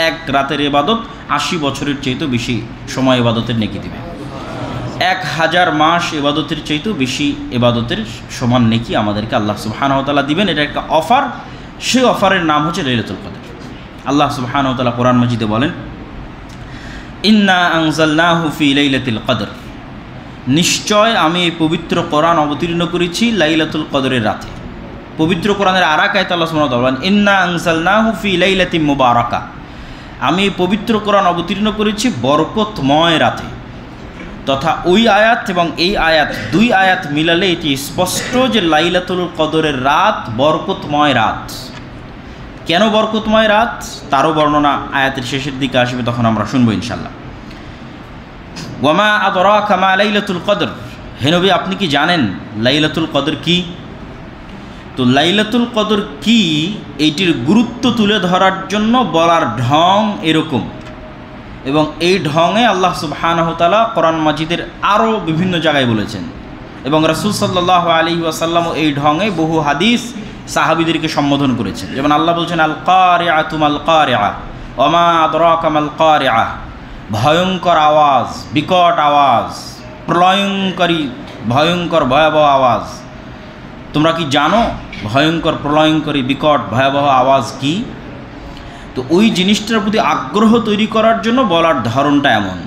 এক রাতের ইবাদত 80 বছরের চাইতেও বেশি সময় ইবাদতের নেকি দিবে। 1000 মাস ইবাদতের চাইতেও বেশি ইবাদতের সমান নেকি আমাদেরকে আল্লাহ সুবহানাহু ওয়া তাআলা দিবেন। এটা একটা অফার, সেই অফারের নাম হচ্ছে লাইলাতুল কদর। আল্লাহ সুবহানাহু ওয়া তাআলা কোরআন মাজিদে বলেন, ইন্না আনজালনাহু ফি লাইলাতিল কদর, নিশ্চয় আমি এই পবিত্র কোরআন অবতীর্ণ করেছি লাইলাতুল কদরের রাতে। পবিত্র কোরআনের আরেক আয়াতে আল্লাহ সুবহানাহু ওয়া তাআলা বলেন, ইন্না আনজালনাহু ফি লাইলাতিন মুবারাকা, আমি এই পবিত্র কোরআন অবতীর্ণ করেছি বরকতময় রাতে। তথা ওই আয়াত এবং এই আয়াত, দুই আয়াত মিলালে এটি স্পষ্ট যে লাইলাতুল কদরের রাত বরকতময় রাত। কেন বরকতময় রাত তারও বর্ণনা আয়াতের শেষের দিকে আসবে, তখন আমরা শুনবো ইনশাল্লাহ। ওয়ামা আদরাকা মা লাইলাতুল কদর, হে নবী আপনি কি জানেন লাইলাতুল কদর কি? তো লাইলাতুল কদর কি এইটির গুরুত্ব তুলে ধরার জন্য বলার ঢং এরকম, এবং এই ঢঙে আল্লাহ সুবহানাহু ওয়া তাআলা কোরআন মাজিদের আরও বিভিন্ন জায়গায় বলেছেন, এবং রাসূল সাল্লাল্লাহু আলাইহি ওয়াসাল্লামও এই ঢঙে বহু হাদিস সাহাবীদেরকে সম্বোধন করেছেন। যেমন আল্লাহ বলছেন, আল কারিআতু মাল কারিআ ওমা আদরাকা মাল কারিআ, ভয়ঙ্কর আওয়াজ, বিকট আওয়াজ, প্রলয়ঙ্করী ভয়ঙ্কর ভয়াবহ আওয়াজ। তোমরা কি জানো ভয়ঙ্কর প্রলয়ঙ্করী বিকট ভয়াবহ আওয়াজ কি? তো ওই জিনিসটার প্রতি আগ্রহ তৈরি করার জন্য বলার ধরনটা এমন।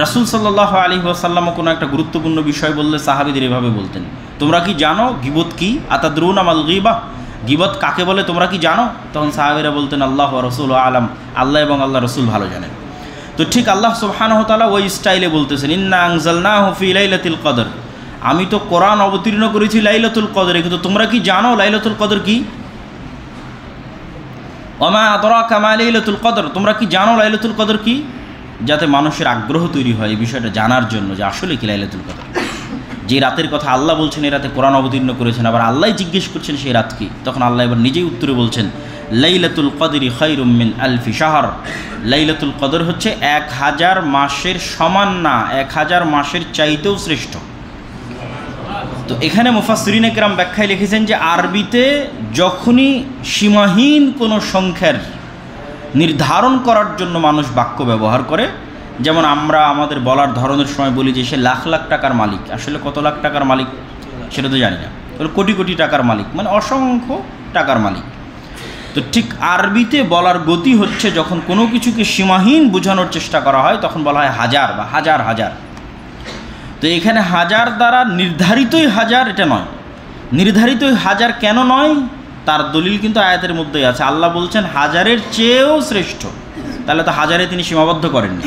রাসূল সাল্লাল্লাহু আলাইহি ওয়াসাল্লামও কোনো একটা গুরুত্বপূর্ণ বিষয় বললে সাহাবীদের এভাবে বলতেন, তোমরা কি জানো গীবত কি? আতাদরুনা মাল গীবা, গীবত কাকে বলে তোমরা কি জানো? তখন সাহাবীরা বলতেন, আল্লাহ ওয়া রাসূলু আলাম, আল্লাহ এবং আল্লাহ রাসূল ভালো জানেন। তো ঠিক আল্লাহ সুবহানাহু ওয়া তাআলা ওই স্টাইলে বলতেছেন, ইন্না আনজালনাহু ফি লাইলাতিল কদর, আমি তো কোরআন অবতীর্ণ করেছি লাইলাতুল কদরে, কিন্তু তোমরা কি জানো লাইলাতুল কদর কি? ওমা আদরাকা মা লাইলাতুল কদর, তোমরা কি জানো লাইলাতুল কদর কি? যাতে মানুষের আগ্রহ তৈরি হয় এই বিষয়টা জানার জন্য যে আসলে কি লাইলাতুল কদর। যে রাতের কথা আল্লাহ বলছেন এই রাতে কোরআন অবতীর্ণ করেছেন, আবার আল্লাহ জিজ্ঞেস করছেন সেই রাত কি, তখন আল্লাহ এবার নিজেই উত্তরে বলছেন, লাইলাতুল কদরি খায়রুম মিন আলফি শাহর, লাইলাতুল কদর হচ্ছে 1000 মাসের সমান না, 1000 মাসের চাইতেও শ্রেষ্ঠ। তো এখানে মুফাসসিরিনে কেরাম ব্যাখ্যায় লিখেছেন যে আরবিতে যখনই সীমাহীন কোনো সংখ্যার নির্ধারণ করার জন্য মানুষ বাক্য ব্যবহার করে, যেমন আমরা আমাদের বলার ধরনের সময় বলি যে সে লাখ লাখ টাকার মালিক, আসলে কত লাখ টাকার মালিক সেটা তো জানি না, কোটি কোটি টাকার মালিক, মানে অসংখ্য টাকার মালিক। তো ঠিক আরবিতে বলার গতি হচ্ছে যখন কোনো কিছুকে সীমাহীন বোঝানোর চেষ্টা করা হয় তখন বলা হয় হাজার বা হাজার হাজার। তো এখানে হাজার দ্বারা নির্ধারিতই হাজার এটা নয়। নির্ধারিতই হাজার কেন নয় তার দলিল কিন্তু আয়াতের মধ্যেই আছে। আল্লাহ বলছেন হাজারের চেয়েও শ্রেষ্ঠ, তাহলে তো হাজারে তিনি সীমাবদ্ধ করেননি।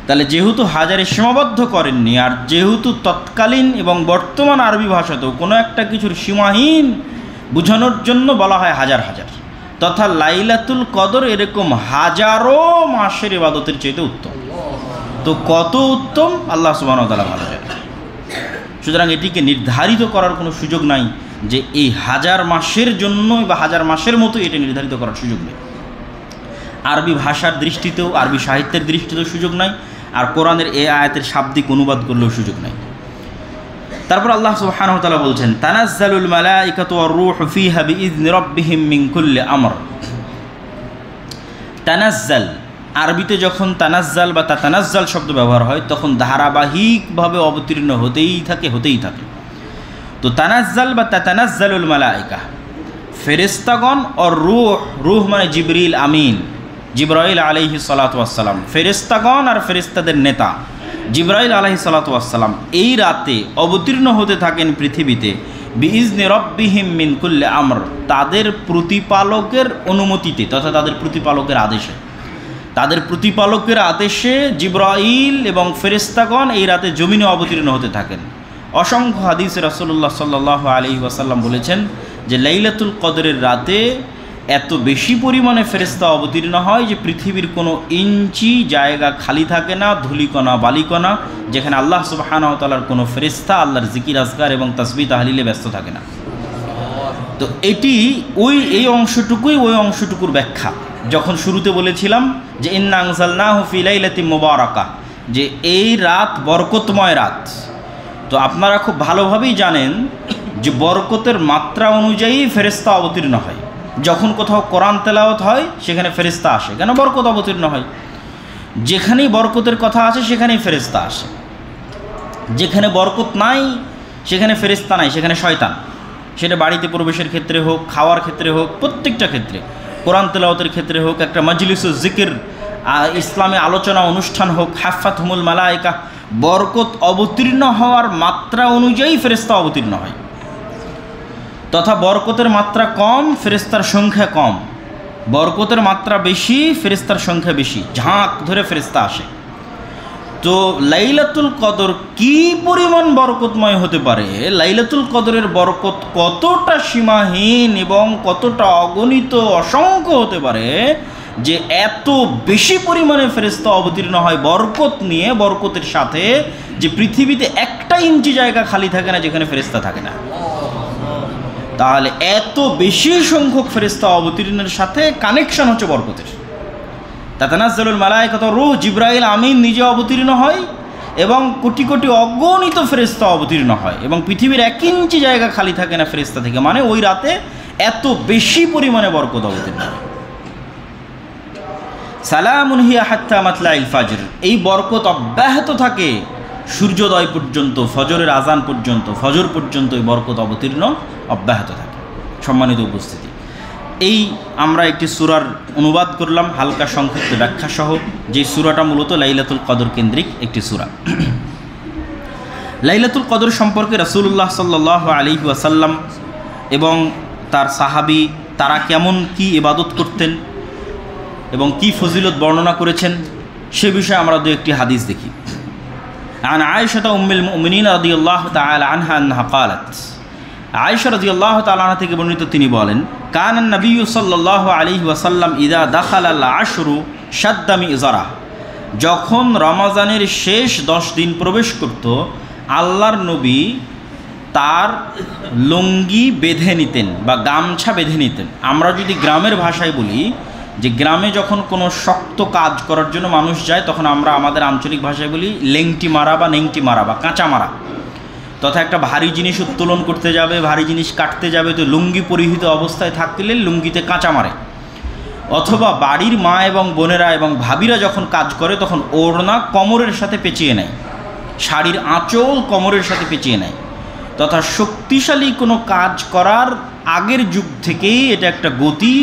তাহলে যেহেতু হাজারে সীমাবদ্ধ করেননি, আর যেহেতু তৎকালীন এবং বর্তমান আরবি ভাষাতেও কোনো একটা কিছুর সীমাহীন বোঝানোর জন্য বলা হয় হাজার হাজার, তথা লাইলাতুল কদর এরকম হাজারো মাসের ইবাদতের চাইতে উত্তম। তো কত উত্তম আল্লাহ সুবহানাহু ওয়া তাআলা ভালো জানেন। সুতরাং এটিকে নির্ধারিত করার কোনো সুযোগ নাই যে এই হাজার মাসের জন্য বা হাজার মাসের মতো এটা নির্ধারিত করার সুযোগ নেই। আরবি ভাষার দৃষ্টিতেও আরবি সাহিত্যের দৃষ্টিতেও সুযোগ নাই, আর কোরআনের এই আয়াতের শাব্দিক অনুবাদ করলেও সুযোগ নাই। তারপর আল্লাহ সুবহানাহু ওয়া তাআলা বলছেন, তানাজ্জালুল মালাইকাতু ওয়ার রূহু ফিহা বিইذনি রাব্বিহিম মিন কুল্লি আমর। তানাজ্জাল আরবিতে যখন তানাজ্জাল বা তাতানাজ্জাল শব্দ ব্যবহার হয় তখন ধারাবাহিকভাবে অবতীর্ণ হতেই থাকে। তো তানাজ্জাল বা তাতানাজ্জালুল মালাইকা, ফেরেশতাগণ, আর রূহ মানে জিবরিল আমিন, জিবরাইল আলাইহিস সালাতু ওয়াস সালাম, ফেরেশতাগণ আর ফেরেশতাদের নেতা জিবরাইল আলাইহিস সালাতু ওয়াস সালাম এই রাতে অবতীর্ণ হতে থাকেন পৃথিবীতে বিইজনি রাব্বিহিম মিন কুল্লি আমর, তাদের প্রতিপালকের অনুমতিতে তথা তাদের প্রতিপালকের আদেশে। তাদের প্রতিপালকের আদেশে জিবরাইল এবং ফেরেশতাগণ এই রাতে জমিনে অবতীর্ণ হতে থাকেন। অসংখ্য হাদিসে রাসূলুল্লাহ সাল্লাল্লাহু আলাইহি ওয়াসাল্লাম বলেছেন যে লাইলাতুল কদরের রাতে এত বেশি পরিমাণে ফেরেশতা অবতীর্ণ হয় যে পৃথিবীর কোনো ইঞ্চি জায়গা খালি থাকে না, ধূলিকণা বালিকণা, যেখানে আল্লাহ সুবহানাহু ওয়া তাআলার কোনো ফেরেশতা আল্লাহর জিকির আজকার এবং তাসবিহ তাহলিলে ব্যস্ত থাকে না। তো এটি এই অংশটুকুই ওই অংশটুকুর ব্যাখ্যা। যখন শুরুতে বলেছিলাম যে ইন্না আনজালনাহু ফি লাইলাতিন মুবারাকা, যে এই রাত বরকতময় রাত, তো আপনারা খুব ভালোভাবেই জানেন যে বরকতের মাত্রা অনুযায়ী ফেরেশতা অবতীর্ণ হয়। যখন কোথাও কোরআন তেলাওয়াত হয় সেখানে ফেরেশতা আসে, কেন? বরকত অবতীর্ণ হয়। যেখানেই বরকতের কথা আছে সেখানেই ফেরেশতা আসে, যেখানে বরকত নাই সেখানে ফেরেশতা নাই, সেখানে শয়তান। সেটা বাড়িতে প্রবেশের ক্ষেত্রে হোক, খাওয়ার ক্ষেত্রে হোক, প্রত্যেকটা ক্ষেত্রে, কোরআন তেলাওয়াতের ক্ষেত্রে হোক, একটা মাজলিসুল জিকির ইসলামী আলোচনা অনুষ্ঠান হোক, হাফাতহুমুল মালায়েকা, বরকত অবতীর্ণ হওয়ার মাত্রা অনুযায়ী ফেরেশতা অবতীর্ণ হয়। তথা বরকতের মাত্রা কম, ফেরেশতার সংখ্যা কম। বরকতের মাত্রা বেশি, ফেরেশতার সংখ্যা বেশি, ঝাঁক ধরে ফেরেশতা আসে। তো লাইলাতুল কদর কি পরিমাণ বরকতময় হতে পারে, লাইলাতুল কদরের বরকত কতটা সীমাহীন এবং কতটা অগণিত অসংখ্য হতে পারে যে এত বেশি পরিমাণে ফেরেশতা অবতীর্ণ হয় বরকত নিয়ে, বরকতের সাথে, যে পৃথিবীতে একটা ইঞ্চি জায়গা খালি থাকে না যেখানে ফেরেশতা থাকে না। তাহলে এত বেশি সংখ্যক ফেরেশতা অবতীর্ণের সাথে কানেকশন হচ্ছে বরকতের। তাতানাজ্জালুল মালায়েকাতু রূহ, জিবরাইল আমিন নিজে অবতীর্ণ হয় এবং কোটি কোটি অগণিত ফেরেশতা অবতীর্ণ হয় এবং পৃথিবীর 1 ইঞ্চি জায়গা খালি থাকে না ফেরেশতা থেকে, মানে ওই রাতে এত বেশি পরিমাণে বরকত অবতীর্ণ হয়। সালামুন হিয়া হাত্তা মাতলাইল ফাজর, এই বরকত অব্যাহত থাকে সূর্যোদয় পর্যন্ত, ফজরের আজান পর্যন্ত, ফজর পর্যন্ত এই বরকত অবতীর্ণ অব্যাহত থাকে। সম্মানিত উপস্থিতি, এই আমরা একটি সূরার অনুবাদ করলাম হালকা সংক্ষিপ্ত ব্যাখ্যা সহ, যে সূরাটা মূলত লাইলাতুল কদর কেন্দ্রিক একটি সূরা। লাইলাতুল কদর সম্পর্কে রাসূলুল্লাহ সাল্লাল্লাহু আলাইহি ওয়াসাল্লাম এবং তার সাহাবী তারা কেমন কি ইবাদত করতেন এবং কি ফজিলত বর্ণনা করেছেন সে বিষয়ে আমরা দু একটি হাদিস দেখি। আন আয়েশা উম্মুল মুমিনিন রাদিয়াল্লাহু তাআলা আনহা আন্নাহা ক্বালাত, আয়েশা রাদিয়াল্লাহু তাআলা আনহা থেকে বর্ণিত তিনি বলেন, কানান নবী সাল্লাল্লাহু আলাইহি ওয়াসাল্লাম ইযা দাখালাল আশরু শাদ্দা মিযরাহ, যখন রমজানের শেষ 10 দিন প্রবেশ করত আল্লাহর নবী তার লুঙ্গি বেঁধে নিতেন বা গামছা বেঁধে নিতেন। আমরা যদি গ্রামের ভাষায় বলি যে গ্রামে যখন কোনো শক্ত কাজ করার জন্য মানুষ যায় তখন আমরা আমাদের আঞ্চলিক ভাষায় বলি লেংটি মারা বা নেংটি মারা বা কাঁচা মারা। তথা একটা ভারী জিনিস উত্তোলন করতে যাবে, ভারী জিনিস কাটতে যাবে, তো লুঙ্গি পরিহিত অবস্থায় থাকলে লুঙ্গিতে কাঁচা মারে। অথবা বাড়ির মা এবং বোনেরা এবং ভাবিরা যখন কাজ করে তখন ওড়না কোমরের সাথে পেঁচিয়ে নেয়, শাড়ির আঁচল কোমরের সাথে পেঁচিয়ে নেয়। তথা শক্তিশালী কোনো কাজ করার আগের যুগ থেকেই এটা একটা গতি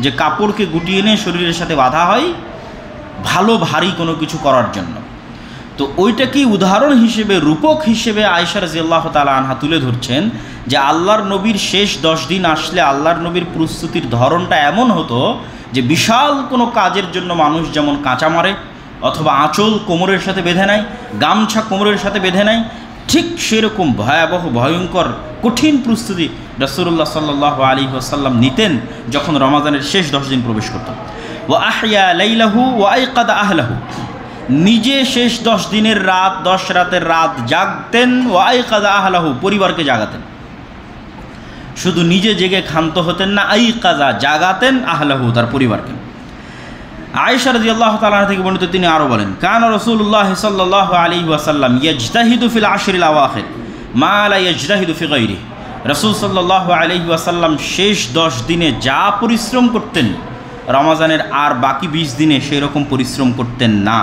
যে কাপড়কে গুটিয়ে এনে শরীরের সাথে বাঁধা হয় ভালো ভারী কোনো কিছু করার জন্য। তো ওইটাকেই উদাহরণ হিসেবে, রূপক হিসেবে আয়েশা রাদিয়াল্লাহু তাআলা আনহা তুলে ধরছেন যে আল্লাহর নবীর শেষ 10 দিন আসলে আল্লাহর নবীর প্রস্তুতির ধরনটা এমন হতো যে বিশাল কোনো কাজের জন্য মানুষ যেমন কাঁচা মারে অথবা আঁচল কোমরের সাথে বেঁধে নেয়, গামছা কোমরের সাথে বেঁধে নেয়, ঠিক সেরকম ভয়াবহ ভয়ঙ্কর কঠিন প্রস্তুতি রাসূলুল্লাহ সাল্লাল্লাহু আলাইহি ওয়াসাল্লাম নিতেন যখন রমাদানের শেষ 10 দিন প্রবেশ করত। ওয়া আহইয়া লাইলাহু ওয়া আইকাদা আহলাহু, নিজে শেষ 10 দিনের রাত, 10 রাতের রাত জাগতেন, ওয়া আইকাদা আহলাহু, পরিবারকে জাগাতেন। শুধু নিজে জেগে ক্ষান্ত হতেন না, আইকাদা, জাগাতেন আহলাহু, তার পরিবারকে। আয়েশা রাদিয়াল্লাহু তাআলা থেকে বর্ণিত তিনি আরও বলেন, কানা রাসূলুল্লাহ সাল্লাল্লাহু আলাইহি ওয়াসাল্লাম ইয়াজতাহিদু ফিল আশরিল আওয়াখির মা লা ইয়াজতাহিদু ফি গায়রিহি, রাসূল সাল্লাল্লাহু আলাইহি ওয়াসাল্লাম শেষ 10 দিনে যা পরিশ্রম করতেন রমজানের আর বাকি 20 দিনে সেই রকম পরিশ্রম করতেন না।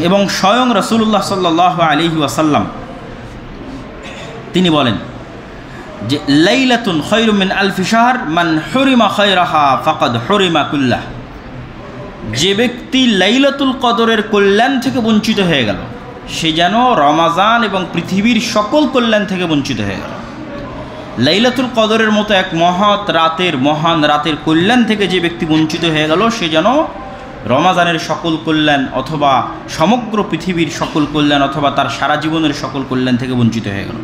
এবং স্বয়ং রাসূলুল্লাহ সাল্লাল্লাহু আলাইহি ওয়াসাল্লাম তিনি বলেন যে লাইলাতুন খায়রুম মিন আলফি শাহর মান হুরিমা খায়রাহা ফাকাদ হুরিমা কুল্লাহ, যে ব্যক্তি লাইলাতুল কদরের কল্যাণ থেকে বঞ্চিত হয়ে গেল সে যেন রমাজান এবং পৃথিবীর সকল কল্যাণ থেকে বঞ্চিত হয়ে গেল। লাইলাতুল কদরের মতো এক মহান রাতের কল্যাণ থেকে যে ব্যক্তি বঞ্চিত হয়ে গেল সে যেন রমাজানের সকল কল্যাণ অথবা সমগ্র পৃথিবীর সকল কল্যাণ অথবা তার সারা জীবনের সকল কল্যাণ থেকে বঞ্চিত হয়ে গেল।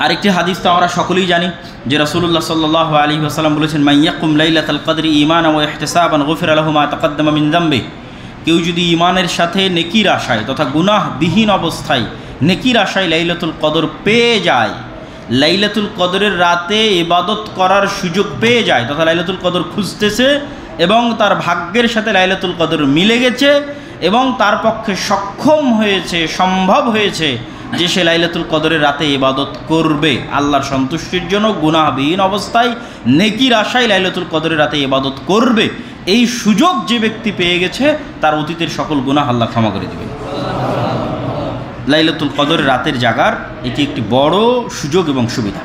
আরেকটি হাদিস তো আমরা সকলেই জানি যে রাসূলুল্লাহ সাল্লাল্লাহু আলাইহি ওয়াসাল্লাম বলেছেন, মান ইয়াকুম লাইলাতাল কদরি ঈমানান ওয়া ইহতিসাবান গুফিরা লাহু মা তাকাদ্দামা মিন যামবি, কেউ যদি ঈমানের সাথে নেকির আশায় তথা গুনাহবিহীন অবস্থায় নেকির আশায় লাইলাতুল কদর পেয়ে যায়, লাইলাতুল কদরের রাতে ইবাদত করার সুযোগ পেয়ে যায় তথা লাইলাতুল কদর খুঁজতেছে এবং তার ভাগ্যের সাথে লাইলাতুল কদর মিলে গেছে এবং তার পক্ষে সক্ষম হয়েছে, সম্ভব হয়েছে যে সে লাইলাতুল কদরের রাতে ইবাদত করবে আল্লাহর সন্তুষ্টির জন্য গুনাহবিহীন অবস্থায় নেকির আশায় লাইলাতুল কদরের রাতে ইবাদত করবে, এই সুযোগ যে ব্যক্তি পেয়ে গেছে তার অতীতের সকল গুনাহ আল্লাহ ক্ষমা করে দেবেন। লাইলাতুল কদরের রাতের জাগার এটি একটি বড় সুযোগ এবং সুবিধা।